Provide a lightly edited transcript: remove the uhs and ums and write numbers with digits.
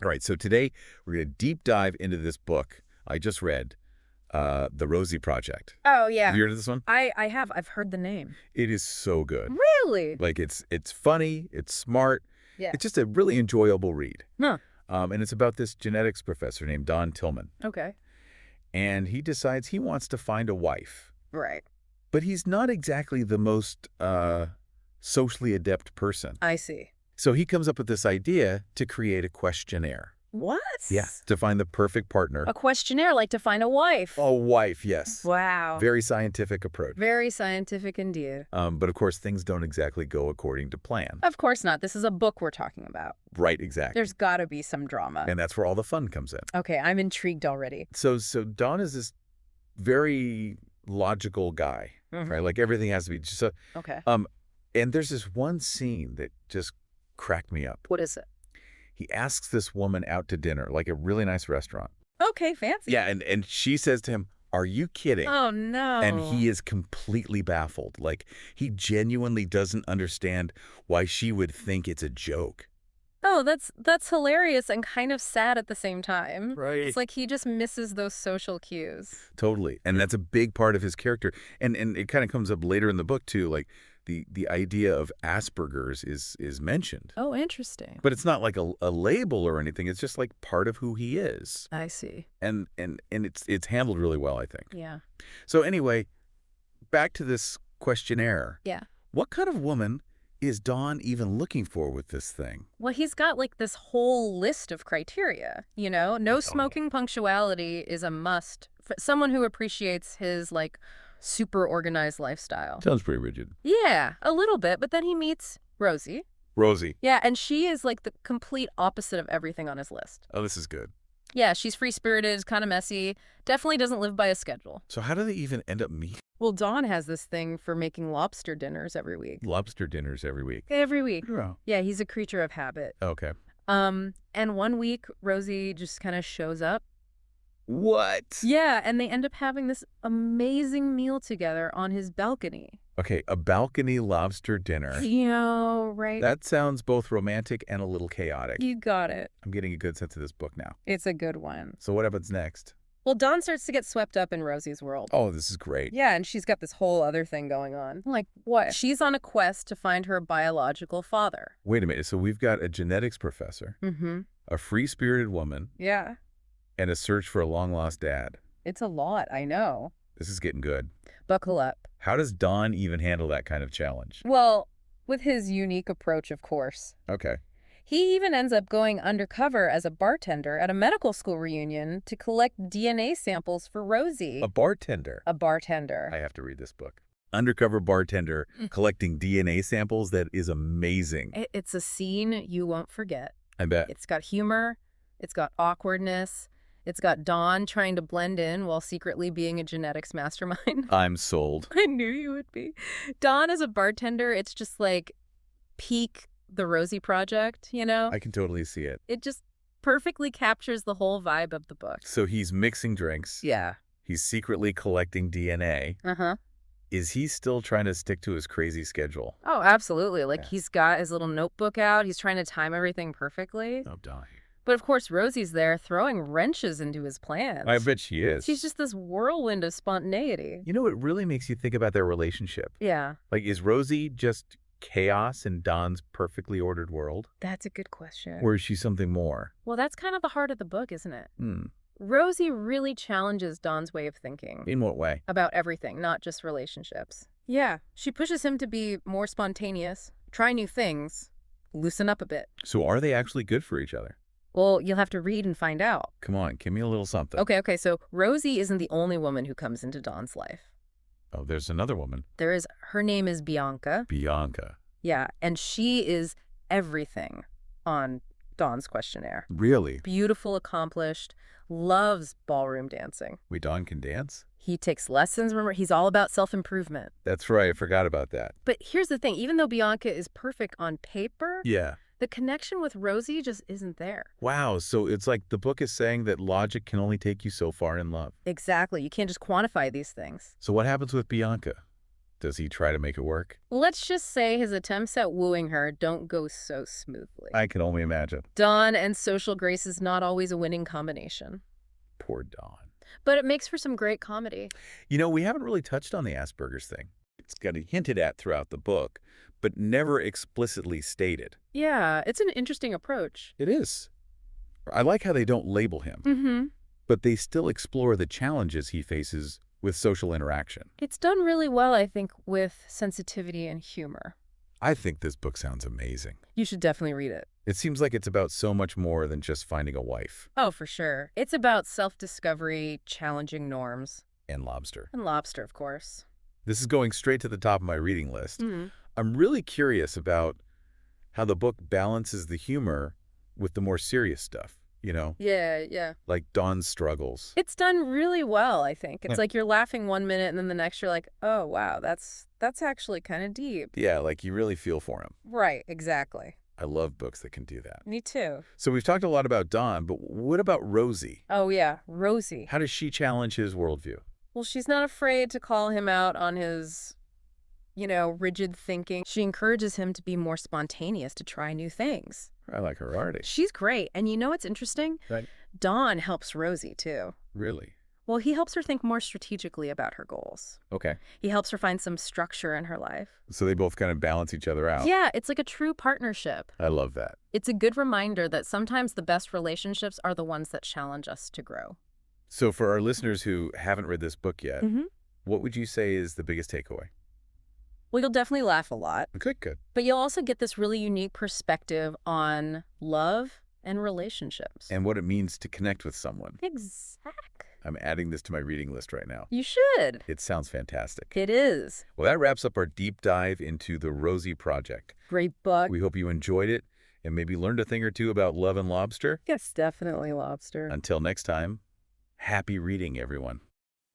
All right, so today we're going to deep dive into this book I just read, The Rosie Project. Oh, Have yeah. you heard of this one? I have. I've heard the name. It is so good. Really? Like, it's funny, it's smart, Yeah. it's just a really enjoyable read. Huh. And it's about this genetics professor named Don Tillman. Okay. And he decides he wants to find a wife. Right. But he's not exactly the most socially adept person. I see. So he comes up with this idea to create a questionnaire. What? Yeah, to find the perfect partner. A questionnaire like to find a wife. A wife, yes. Wow. Very scientific approach. Very scientific indeed. But of course, things don't exactly go according to plan. Of course not. This is a book we're talking about. Right, exactly. There's got to be some drama. And that's where all the fun comes in. Okay, I'm intrigued already. So Don is this very logical guy, right? Like everything has to be just so. Okay. And there's this one scene that just cracked me up. What is it? He asks this woman out to dinner, like a really nice restaurant. Okay, fancy. Yeah, and she says to him, "Are you kidding?" Oh, no. And he is completely baffled. Like, he genuinely doesn't understand why she would think it's a joke. Oh, that's hilarious and kind of sad at the same time. Right. It's like he just misses those social cues. Totally. And that's a big part of his character. And it kind of comes up later in the book, too. Like, the idea of Asperger's is mentioned. Oh, interesting. But it's not like a label or anything. It's just like part of who he is. I see. And it's handled really well, I think. Yeah. So anyway, back to this questionnaire. Yeah. What kind of woman is Don even looking for with this thing? Well, he's got like this whole list of criteria, you know? No smoking, punctuality is a must for someone who appreciates his like super organized lifestyle. Sounds pretty rigid. Yeah, a little bit, but then he meets Rosie. Rosie. Yeah, and she is like the complete opposite of everything on his list. Oh, this is good. Yeah, she's free-spirited, kind of messy, definitely doesn't live by a schedule. So how do they even end up meeting? Well, Don has this thing for making lobster dinners every week. Lobster dinners every week. Every week. Oh. Yeah, he's a creature of habit. Okay. And one week, Rosie just kind of shows up. What? Yeah, and they end up having this amazing meal together on his balcony. Okay, a balcony lobster dinner. You know, right? That sounds both romantic and a little chaotic. You got it. I'm getting a good sense of this book now. It's a good one. So what happens next? Well, Dawn starts to get swept up in Rosie's world. Oh, this is great. Yeah, and she's got this whole other thing going on. Like, what? She's on a quest to find her biological father. Wait a minute. So we've got a genetics professor, a free-spirited woman, Yeah. and a search for a long-lost dad. It's a lot, I know. This is getting good. Buckle up. How does Don even handle that kind of challenge? Well, with his unique approach, of course. Okay. He even ends up going undercover as a bartender at a medical school reunion to collect DNA samples for Rosie. A bartender. A bartender. I have to read this book. Undercover bartender collecting DNA samples. That is amazing. It's a scene you won't forget. I bet. It's got humor. It's got awkwardness. It's got Don trying to blend in while secretly being a genetics mastermind. I'm sold. I knew you would be. Don as a bartender, it's just like peak the Rosie Project, you know? I can totally see it. It just perfectly captures the whole vibe of the book. So he's mixing drinks. Yeah. He's secretly collecting DNA. Uh-huh. Is he still trying to stick to his crazy schedule? Oh, absolutely. Like, Yeah. he's got his little notebook out. He's trying to time everything perfectly. Oh, Don. But of course, Rosie's there throwing wrenches into his plans. I bet she is. She's just this whirlwind of spontaneity. You know, it really makes you think about their relationship. Yeah, Like, is Rosie just chaos in Don's perfectly ordered world? that's a good question. Or is she something more? Well, that's kind of the heart of the book, isn't it? Hmm. Rosie really challenges Don's way of thinking In what way? about everything, not just relationships. Yeah, she pushes him to be more spontaneous, try new things, loosen up a bit. So are they actually good for each other? Well, you'll have to read and find out. Come on, give me a little something. Okay, so Rosie isn't the only woman who comes into Don's life. Oh, there's another woman. Her name is Bianca. Bianca. Yeah, and she is everything on Don's questionnaire. Really? Beautiful, accomplished, loves ballroom dancing. Wait, Don can dance? He takes lessons, remember, he's all about self-improvement. That's right, I forgot about that. But here's the thing, even though Bianca is perfect on paper, Yeah. the connection with Rosie just isn't there. Wow, so it's like the book is saying that logic can only take you so far in love. Exactly, you can't just quantify these things. So what happens with Bianca? Does he try to make it work? Let's just say his attempts at wooing her don't go so smoothly. I can only imagine. Don and social grace is not always a winning combination. Poor Don. But it makes for some great comedy. You know, we haven't really touched on the Asperger's thing. It's got hinted at throughout the book, but never explicitly stated. Yeah, it's an interesting approach. It is. I like how they don't label him, Mm-hmm. but they still explore the challenges he faces with social interaction. It's done really well, I think, with sensitivity and humor. I think this book sounds amazing. You should definitely read it. It seems like it's about so much more than just finding a wife. Oh, for sure. It's about self-discovery, challenging norms. And lobster. And lobster, of course. This is going straight to the top of my reading list. Mm. I'm really curious about how the book balances the humor with the more serious stuff, you know, Yeah. like Don's struggles. It's done really well, I think. It's Yeah. like you're laughing one minute and then the next you're like, oh, wow, that's actually kind of deep. Yeah, like you really feel for him. Right, exactly. I love books that can do that. Me too. So we've talked a lot about Don, but what about Rosie? Oh, yeah, Rosie. How does she challenge his worldview? Well, she's not afraid to call him out on his, rigid thinking. She encourages him to be more spontaneous, to try new things. I like her already. She's great. And you know what's interesting? Right. Don helps Rosie, too. Really? Well, he helps her think more strategically about her goals. Okay. He helps her find some structure in her life. So they both kind of balance each other out. Yeah, it's like a true partnership. I love that. It's a good reminder that sometimes the best relationships are the ones that challenge us to grow. So for our listeners who haven't read this book yet, Mm-hmm. what would you say is the biggest takeaway? Well, you'll definitely laugh a lot, Good. but you'll also get this really unique perspective on love and relationships. And what it means to connect with someone. Exactly. I'm adding this to my reading list right now. You should. It sounds fantastic. It is. Well, that wraps up our deep dive into the Rosie Project. Great book. We hope you enjoyed it and maybe learned a thing or two about love and lobster. Yes, definitely lobster. Until next time, happy reading, everyone.